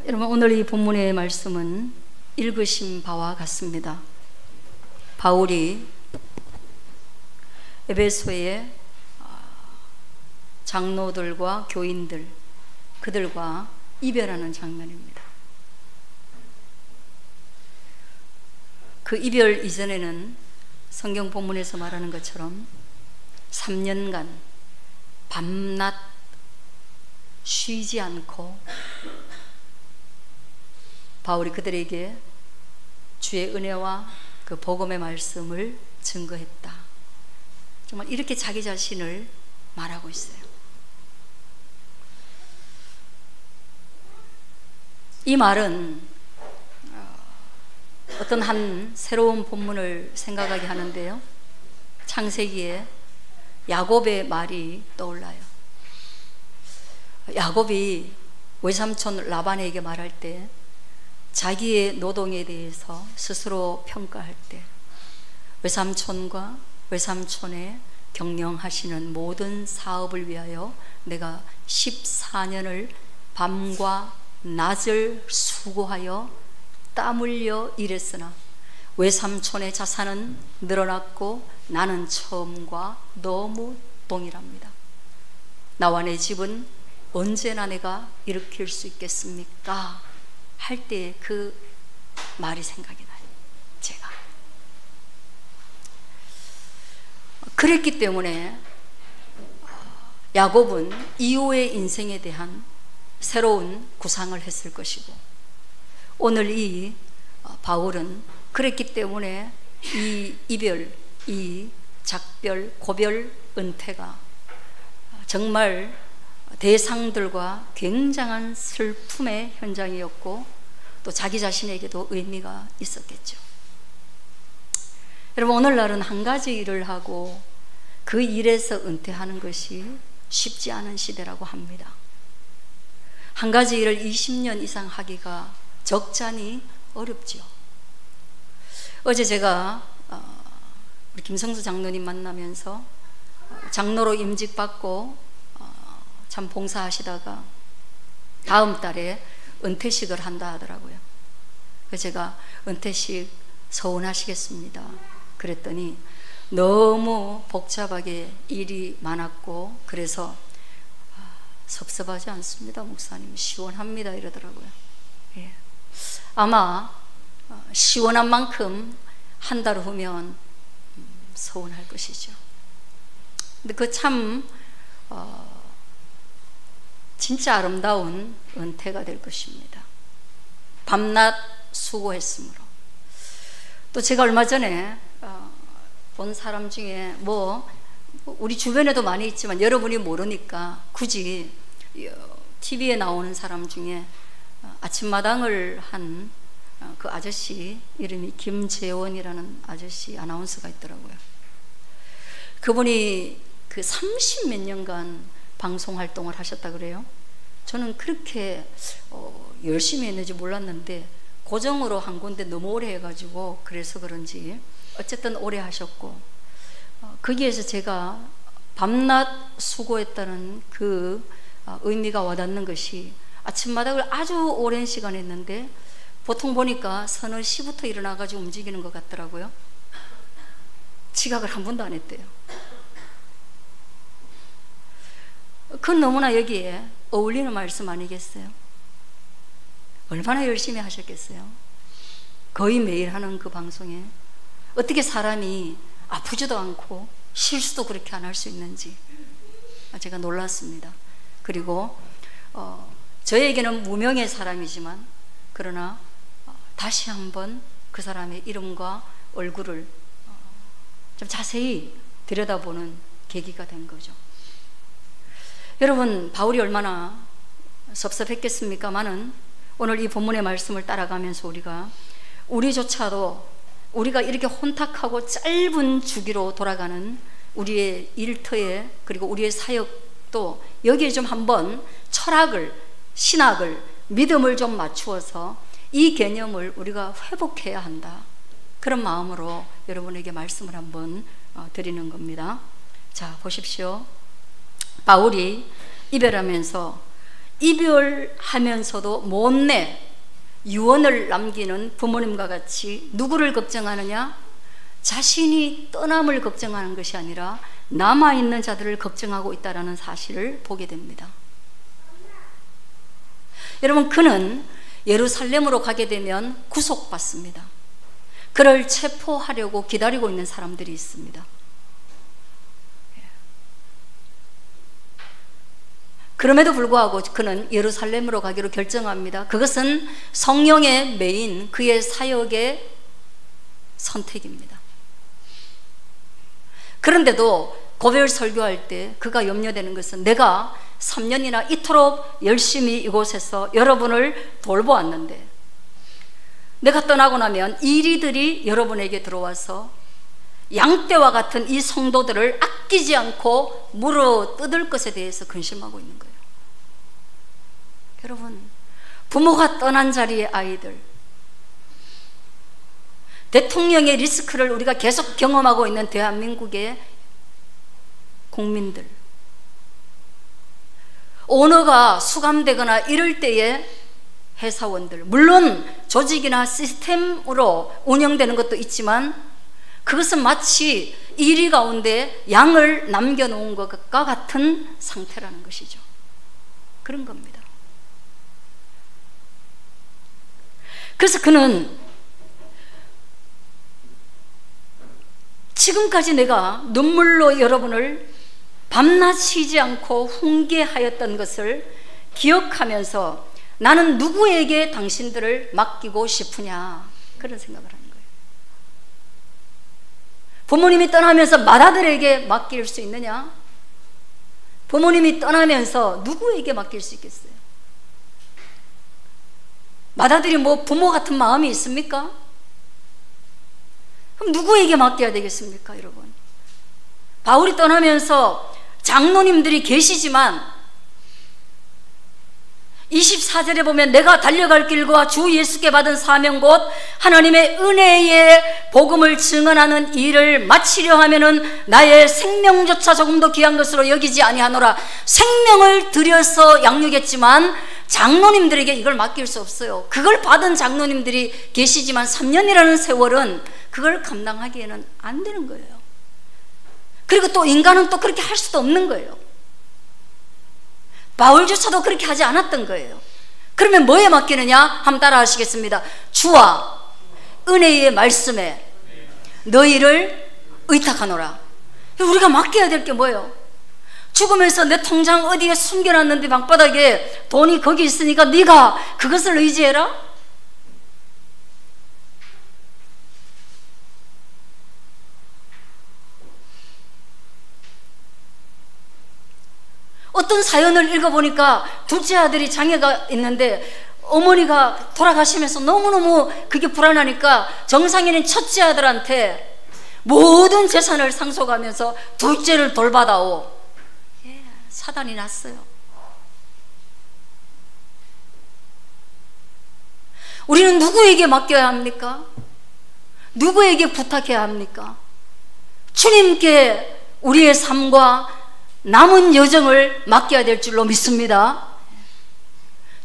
여러분, 오늘 이 본문의 말씀은 읽으신 바와 같습니다. 바울이 에베소의 장로들과 교인들, 그들과 이별하는 장면입니다. 그 이별 이전에는 성경 본문에서 말하는 것처럼 3년간 밤낮 쉬지 않고 바울이 그들에게 주의 은혜와 그 복음의 말씀을 증거했다. 정말 이렇게 자기 자신을 말하고 있어요. 이 말은 어떤 한 새로운 본문을 생각하게 하는데요, 창세기에 야곱의 말이 떠올라요. 야곱이 외삼촌 라반에게 말할 때 자기의 노동에 대해서 스스로 평가할 때 외삼촌과 외삼촌의 경영하시는 모든 사업을 위하여 내가 14년을 밤과 낮을 수고하여 땀 흘려 일했으나 외삼촌의 자산은 늘어났고 나는 처음과 너무 동일합니다. 나와 내 집은 언제나 내가 일으킬 수 있겠습니까? 할 때 그 말이 생각이 나요. 제가 그랬기 때문에 야곱은 이후의 인생에 대한 새로운 구상을 했을 것이고, 오늘 이 바울은 그랬기 때문에 이 이별, 이 작별, 고별, 은퇴가 정말 대상들과 굉장한 슬픔의 현장이었고 또 자기 자신에게도 의미가 있었겠죠. 여러분, 오늘날은 한 가지 일을 하고 그 일에서 은퇴하는 것이 쉽지 않은 시대라고 합니다. 한 가지 일을 20년 이상 하기가 적잖이 어렵죠. 어제 제가 우리 김성수 장로님 만나면서 장로로 임직받고 참 봉사하시다가 다음 달에 은퇴식을 한다 하더라고요. 그래서 제가 은퇴식 서운하시겠습니다 그랬더니 너무 복잡하게 일이 많았고 그래서 섭섭하지 않습니다 목사님, 시원합니다 이러더라고요. 예. 아마 시원한 만큼 한 달 후면 서운할 것이죠. 근데 그 참 진짜 아름다운 은퇴가 될 것입니다. 밤낮 수고했으므로. 또 제가 얼마 전에 본 사람 중에 우리 주변에도 많이 있지만 여러분이 모르니까 굳이 TV에 나오는 사람 중에 아침마당을 한 그 아저씨 이름이 김재원이라는 아저씨 아나운서가 있더라고요. 그분이 그 30몇 년간 방송 활동을 하셨다 그래요. 저는 그렇게 열심히 했는지 몰랐는데 고정으로 한 군데 너무 오래 해가지고 그래서 그런지 어쨌든 오래 하셨고, 거기에서 제가 밤낮 수고했다는 그 의미가 와닿는 것이 아침마당을 아주 오랜 시간 했는데 보통 보니까 서너 시부터 일어나가지고 움직이는 것 같더라고요. 지각을 한 번도 안 했대요. 그건 너무나 여기에 어울리는 말씀 아니겠어요? 얼마나 열심히 하셨겠어요? 거의 매일 하는 그 방송에 어떻게 사람이 아프지도 않고 실수도 그렇게 안 할 수 있는지 제가 놀랐습니다. 그리고 저에게는 무명의 사람이지만 그러나 다시 한번 그 사람의 이름과 얼굴을 좀 자세히 들여다보는 계기가 된 거죠. 여러분, 바울이 얼마나 섭섭했겠습니까마는 오늘 이 본문의 말씀을 따라가면서 우리조차도 우리가 이렇게 혼탁하고 짧은 주기로 돌아가는 우리의 일터에 그리고 우리의 사역도 여기에 좀 한번 철학을, 신학을, 믿음을 좀 맞추어서 이 개념을 우리가 회복해야 한다. 그런 마음으로 여러분에게 말씀을 한번 드리는 겁니다. 자, 보십시오. 바울이 이별하면서 이별하면서도 못내 유언을 남기는 부모님과 같이 누구를 걱정하느냐? 자신이 떠남을 걱정하는 것이 아니라 남아있는 자들을 걱정하고 있다는 사실을 보게 됩니다. 여러분, 그는 예루살렘으로 가게 되면 구속받습니다. 그를 체포하려고 기다리고 있는 사람들이 있습니다. 그럼에도 불구하고 그는 예루살렘으로 가기로 결정합니다. 그것은 성령의 메인 그의 사역의 선택입니다. 그런데도 고별 설교할 때 그가 염려되는 것은 내가 3년이나 이토록 열심히 이곳에서 여러분을 돌보았는데 내가 떠나고 나면 이리들이 여러분에게 들어와서 양떼와 같은 이 성도들을 아끼지 않고 물어 뜯을 것에 대해서 근심하고 있는 거예요. 여러분, 부모가 떠난 자리의 아이들, 대통령의 리스크를 우리가 계속 경험하고 있는 대한민국의 국민들, 오너가 수감되거나 이럴 때의 회사원들, 물론 조직이나 시스템으로 운영되는 것도 있지만 그것은 마치 이리 가운데 양을 남겨놓은 것과 같은 상태라는 것이죠. 그런 겁니다. 그래서 그는 지금까지 내가 눈물로 여러분을 밤낮 쉬지 않고 훈계하였던 것을 기억하면서 나는 누구에게 당신들을 맡기고 싶으냐, 그런 생각을 하는 거예요. 부모님이 떠나면서 맏아들에게 맡길 수 있느냐? 부모님이 떠나면서 누구에게 맡길 수 있겠어요? 맏아들이 뭐 부모 같은 마음이 있습니까? 그럼 누구에게 맡겨야 되겠습니까, 여러분? 바울이 떠나면서 장로님들이 계시지만 24절에 보면 내가 달려갈 길과 주 예수께 받은 사명 곧 하나님의 은혜의 복음을 증언하는 일을 마치려 하면은 나의 생명조차 조금도 귀한 것으로 여기지 아니하노라. 생명을 들여서 양육했지만 장로님들에게 이걸 맡길 수 없어요. 그걸 받은 장로님들이 계시지만 3년이라는 세월은 그걸 감당하기에는 안 되는 거예요. 그리고 또 인간은 또 그렇게 할 수도 없는 거예요. 바울조차도 그렇게 하지 않았던 거예요. 그러면 뭐에 맡기느냐? 한번 따라 하시겠습니다. 주와 은혜의 말씀에 너희를 의탁하노라. 우리가 맡겨야 될 게 뭐예요? 죽으면서 내 통장 어디에 숨겨놨는데 방바닥에 돈이 거기 있으니까 네가 그것을 의지해라? 어떤 사연을 읽어보니까 둘째 아들이 장애가 있는데 어머니가 돌아가시면서 너무너무 그게 불안하니까 정상인인 첫째 아들한테 모든 재산을 상속하면서 둘째를 돌봐다오. 사단이 났어요. 우리는 누구에게 맡겨야 합니까? 누구에게 부탁해야 합니까? 주님께 우리의 삶과 남은 여정을 맡겨야 될 줄로 믿습니다.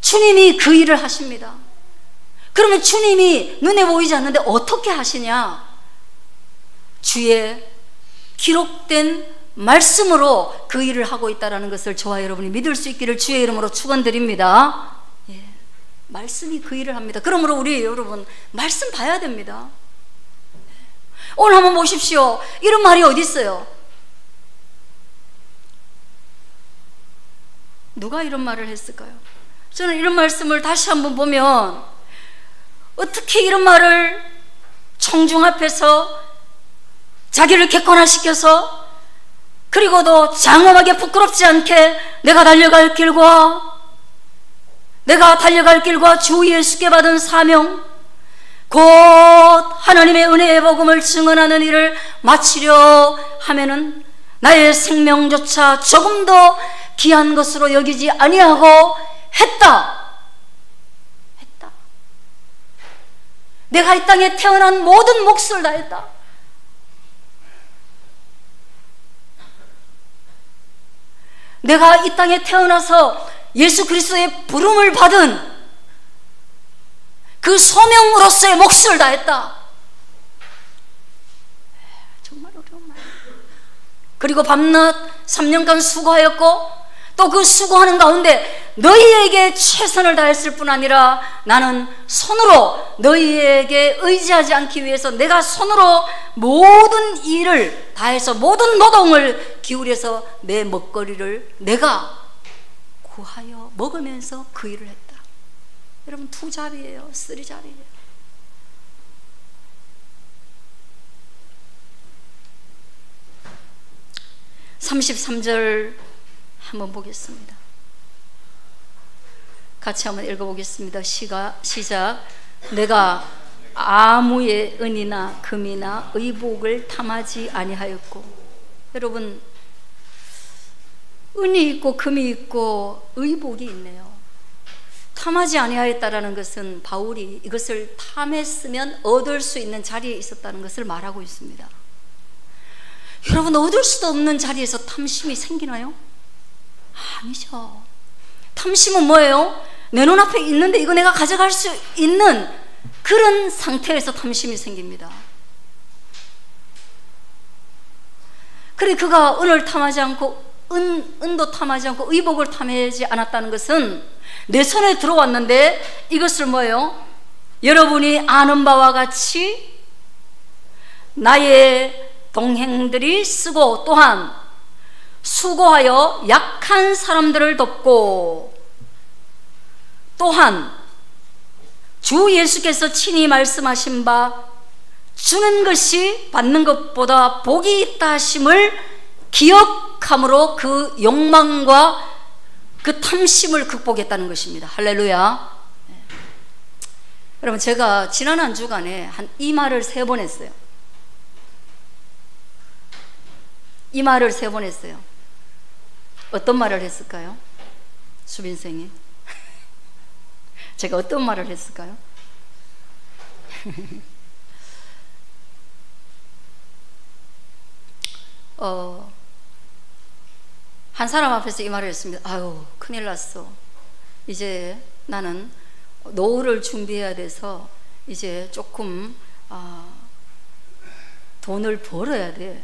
주님이 그 일을 하십니다. 그러면 주님이 눈에 보이지 않는데 어떻게 하시냐? 주의 기록된 말씀으로 그 일을 하고 있다는 것을 저와 여러분이 믿을 수 있기를 주의 이름으로 축원드립니다. 말씀이 그 일을 합니다. 그러므로 우리 여러분 말씀 봐야 됩니다. 오늘 한번 보십시오. 이런 말이 어디 있어요? 누가 이런 말을 했을까요? 저는 이런 말씀을 다시 한번 보면 어떻게 이런 말을 청중 앞에서 자기를 객관화시켜서 그리고도 장엄하게 부끄럽지 않게 내가 달려갈 길과 주 예수께 받은 사명 곧 하나님의 은혜의 복음을 증언하는 일을 마치려 하면은 나의 생명조차 조금 더 귀한 것으로 여기지 아니하고 했다. 내가 이 땅에 태어난 모든 몫을 다했다. 내가 이 땅에 태어나서 예수 그리스도의 부름을 받은 그 소명으로서의 몫을 다했다. 정말 어려운 말. 그리고 밤낮 3년간 수고하였고 또 그 수고하는 가운데 너희에게 최선을 다했을 뿐 아니라 나는 손으로 너희에게 의지하지 않기 위해서 내가 손으로 모든 일을 다해서 모든 노동을 기울여서 내 먹거리를 내가 구하여 먹으면서 그 일을 했다. 여러분, 2잡이에요, 3잡이에요. (33절) 한번 보겠습니다. 같이 한번 읽어보겠습니다. 시작. 내가 아무의 은이나 금이나 의복을 탐하지 아니하였고. 여러분, 은이 있고 금이 있고 의복이 있네요. 탐하지 아니하였다라는 것은 바울이 이것을 탐했으면 얻을 수 있는 자리에 있었다는 것을 말하고 있습니다. 여러분, 얻을 수도 없는 자리에서 탐심이 생기나요? 아니죠. 탐심은 뭐예요? 내 눈앞에 있는데 이거 내가 가져갈 수 있는 그런 상태에서 탐심이 생깁니다. 그래, 그가 은을 탐하지 않고 은도 탐하지 않고 의복을 탐하지 않았다는 것은 내 손에 들어왔는데 이것을 뭐예요? 여러분이 아는 바와 같이 나의 동행들이 쓰고 또한 수고하여 약한 사람들을 돕고 또한 주 예수께서 친히 말씀하신 바 주는 것이 받는 것보다 복이 있다 하심을 기억함으로 그 욕망과 그 탐심을 극복했다는 것입니다. 할렐루야. 네. 여러분, 제가 지난 한 주간에 이 말을 3번 했어요. 이 말을 3번 했어요. 어떤 말을 했을까요? 수빈생이 제가 어떤 말을 했을까요? 한 사람 앞에서 이 말을 했습니다. 아유, 큰일 났어. 이제 나는 노후를 준비해야 돼서 이제 조금 돈을 벌어야 돼.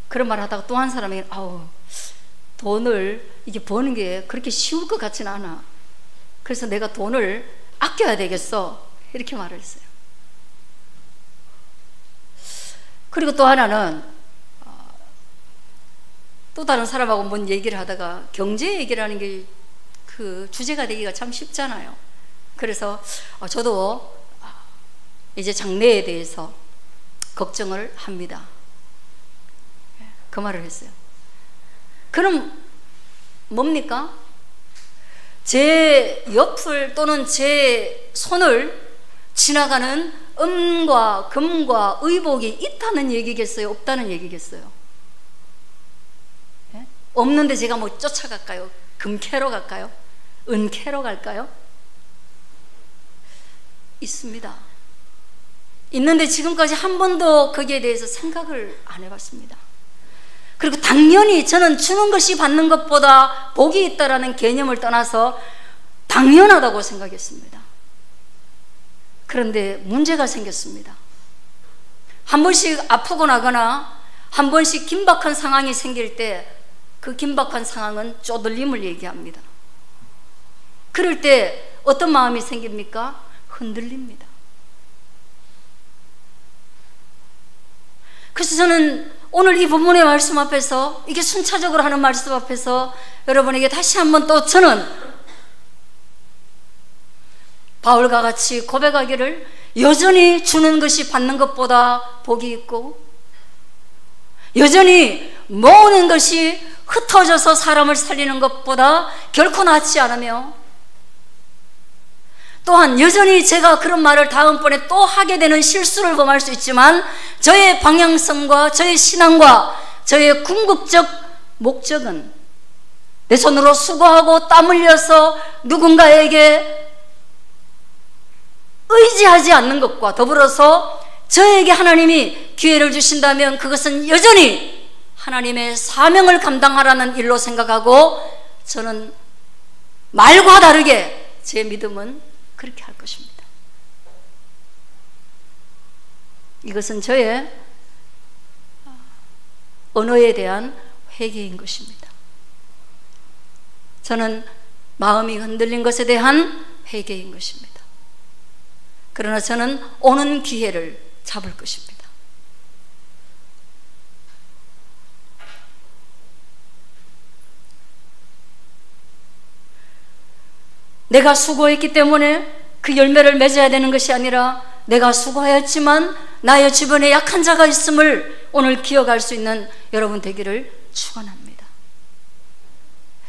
그런 말 하다가 또 한 사람이 돈을 이게 버는 게 그렇게 쉬울 것 같지는 않아. 그래서 내가 돈을 아껴야 되겠어. 이렇게 말을 했어요. 그리고 또 하나는 또 다른 사람하고 뭔 얘기를 하다가 경제 얘기라는 게 그 주제가 되기가 참 쉽잖아요. 그래서 저도 이제 장래에 대해서 걱정을 합니다. 그 말을 했어요. 그럼 뭡니까? 제 옆을 또는 제 손을 지나가는 은과 금과 의복이 있다는 얘기겠어요? 없다는 얘기겠어요? 네? 없는데 제가 뭐 쫓아갈까요? 금캐러 갈까요? 은캐러 갈까요? 있습니다. 있는데 지금까지 한 번도 거기에 대해서 생각을 안 해봤습니다. 그리고 당연히 저는 주는 것이 받는 것보다 복이 있다라는 개념을 떠나서 당연하다고 생각했습니다. 그런데 문제가 생겼습니다. 한 번씩 아프고 나거나 한 번씩 긴박한 상황이 생길 때 그 긴박한 상황은 쪼들림을 얘기합니다. 그럴 때 어떤 마음이 생깁니까? 흔들립니다. 그래서 저는 오늘 이 본문의 말씀 앞에서, 이게 순차적으로 하는 말씀 앞에서 여러분에게 다시 한번 또 저는 바울과 같이 고백하기를, 여전히 주는 것이 받는 것보다 복이 있고 여전히 모으는 것이 흩어져서 사람을 살리는 것보다 결코 낫지 않으며, 또한 여전히 제가 그런 말을 다음번에 또 하게 되는 실수를 범할 수 있지만 저의 방향성과 저의 신앙과 저의 궁극적 목적은 내 손으로 수고하고 땀 흘려서 누군가에게 의지하지 않는 것과 더불어서 저에게 하나님이 기회를 주신다면 그것은 여전히 하나님의 사명을 감당하라는 일로 생각하고 저는 말과 다르게 제 믿음은 그렇게 할 것입니다. 이것은 저의 언어에 대한 회개인 것입니다. 저는 마음이 흔들린 것에 대한 회개인 것입니다. 그러나 저는 오는 기회를 잡을 것입니다. 내가 수고했기 때문에 그 열매를 맺어야 되는 것이 아니라 내가 수고하였지만 나의 주변에 약한 자가 있음을 오늘 기억할 수 있는 여러분 되기를 축원합니다.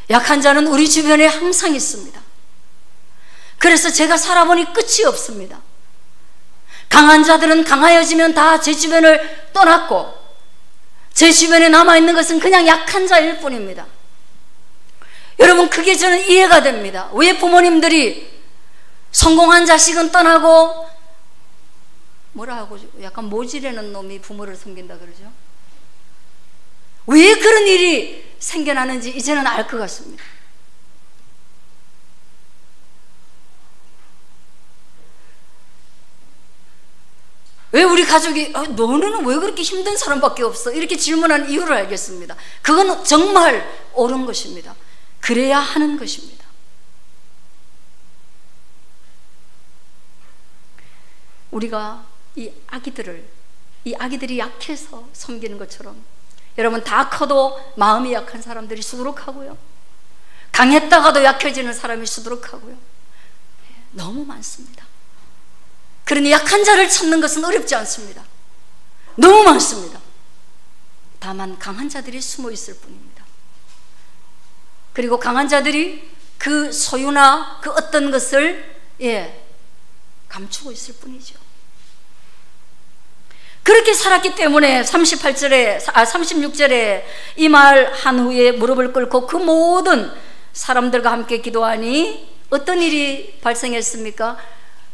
약한 자는 우리 주변에 항상 있습니다. 그래서 제가 살아보니 끝이 없습니다. 강한 자들은 강하여지면 다 제 주변을 떠났고 제 주변에 남아있는 것은 그냥 약한 자일 뿐입니다. 여러분, 그게 저는 이해가 됩니다. 왜 부모님들이 성공한 자식은 떠나고 뭐라 하고 약간 모질라는 놈이 부모를 섬긴다 그러죠? 왜 그런 일이 생겨나는지 이제는 알 것 같습니다. 왜 우리 가족이 너는 왜 그렇게 힘든 사람밖에 없어? 이렇게 질문하는 이유를 알겠습니다. 그건 정말 옳은 것입니다. 그래야 하는 것입니다. 우리가 이 아기들이 약해서 섬기는 것처럼 여러분, 다 커도 마음이 약한 사람들이 수두룩하고요, 강했다가도 약해지는 사람이 수두룩하고요, 너무 많습니다. 그러니 약한 자를 찾는 것은 어렵지 않습니다. 너무 많습니다. 다만 강한 자들이 숨어 있을 뿐입니다. 그리고 강한 자들이 그 소유나 그 어떤 것을 감추고 있을 뿐이죠. 그렇게 살았기 때문에 36절에 이 말 한 후에 무릎을 꿇고 그 모든 사람들과 함께 기도하니 어떤 일이 발생했습니까?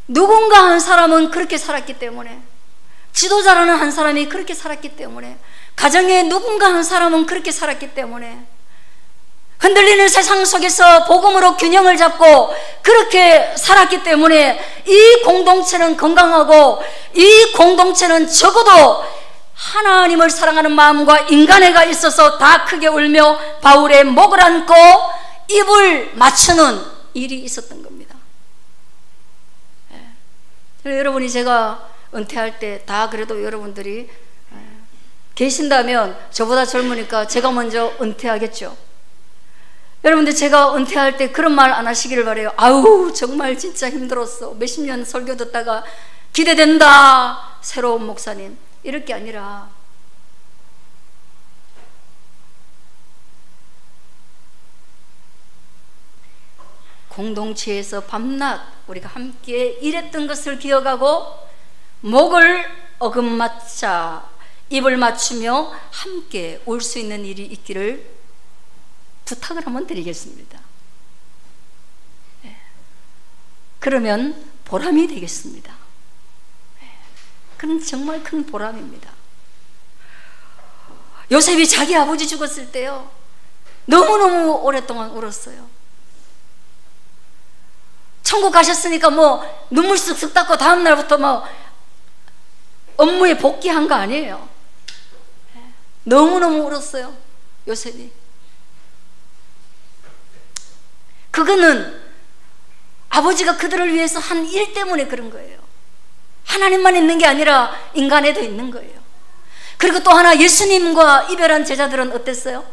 누군가 한 사람은 그렇게 살았기 때문에, 지도자라는 한 사람이 그렇게 살았기 때문에, 가정에 누군가 한 사람은 그렇게 살았기 때문에, 흔들리는 세상 속에서 복음으로 균형을 잡고 그렇게 살았기 때문에 이 공동체는 건강하고 이 공동체는 적어도 하나님을 사랑하는 마음과 인간애가 있어서 다 크게 울며 바울의 목을 안고 입을 맞추는 일이 있었던 겁니다. 여러분이 제가 은퇴할 때 다 그래도 여러분들이 계신다면 저보다 젊으니까 제가 먼저 은퇴하겠죠. 여러분들, 제가 은퇴할 때 그런 말 안 하시기를 바래요. 아우, 정말 진짜 힘들었어. 몇십 년 설교 듣다가 기대된다, 새로운 목사님. 이럴 게 아니라 공동체에서 밤낮 우리가 함께 일했던 것을 기억하고 목을 어금맞자 입을 맞추며 함께 올 수 있는 일이 있기를 부탁을 한번 드리겠습니다. 그러면 보람이 되겠습니다. 그건 정말 큰 보람입니다. 요셉이 자기 아버지 죽었을 때요, 너무너무 오랫동안 울었어요. 천국 가셨으니까 뭐 눈물 쓱쓱 닦고 다음날부터 뭐 업무에 복귀한 거 아니에요. 너무너무 울었어요, 요셉이. 그거는 아버지가 그들을 위해서 한 일 때문에 그런 거예요. 하나님만 있는 게 아니라 인간에도 있는 거예요. 그리고 또 하나, 예수님과 이별한 제자들은 어땠어요?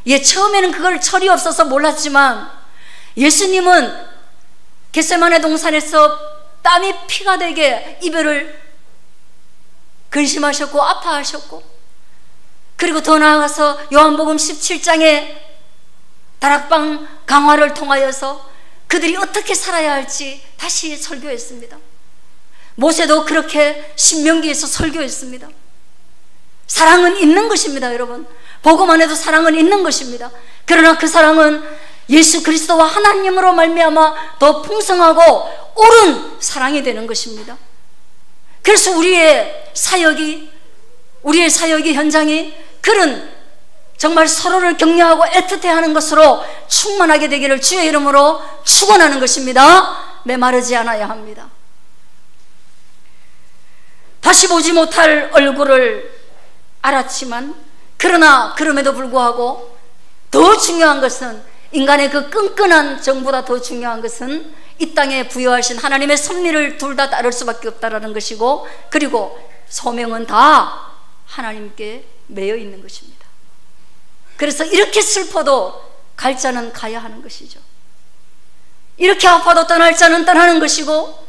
처음에는 그걸 철이 없어서 몰랐지만 예수님은 겟세마네 동산에서 땀이 피가 되게 이별을 근심하셨고 아파하셨고, 그리고 더 나아가서 요한복음 17장에 다락방 강화를 통하여서 그들이 어떻게 살아야 할지 다시 설교했습니다. 모세도 그렇게 신명기에서 설교했습니다. 사랑은 있는 것입니다, 여러분. 복음 안에도 사랑은 있는 것입니다. 그러나 그 사랑은 예수 그리스도와 하나님으로 말미암아 더 풍성하고 옳은 사랑이 되는 것입니다. 그래서 우리의 사역이 현장이 그런 정말 서로를 격려하고 애틋해하는 것으로 충만하게 되기를 주의 이름으로 축원하는 것입니다. 메마르지 않아야 합니다. 다시 보지 못할 얼굴을 알았지만, 그러나 그럼에도 불구하고 더 중요한 것은, 인간의 그 끈끈한 정보다 더 중요한 것은 이 땅에 부여하신 하나님의 섭리를 둘 다 따를 수밖에 없다라는 것이고, 그리고 소명은 다 하나님께 매여 있는 것입니다. 그래서 이렇게 슬퍼도 갈 자는 가야 하는 것이죠. 이렇게 아파도 떠날 자는 떠나는 것이고,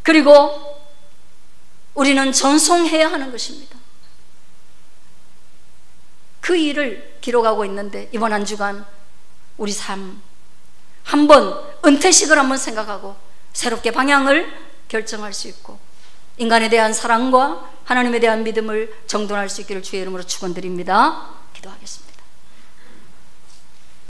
그리고 우리는 전송해야 하는 것입니다. 그 일을 기록하고 있는데, 이번 한 주간 우리 삶 한번 은퇴식을 한번 생각하고 새롭게 방향을 결정할 수 있고, 인간에 대한 사랑과 하나님에 대한 믿음을 정돈할 수 있기를 주의 이름으로 축원드립니다. 기도하겠습니다.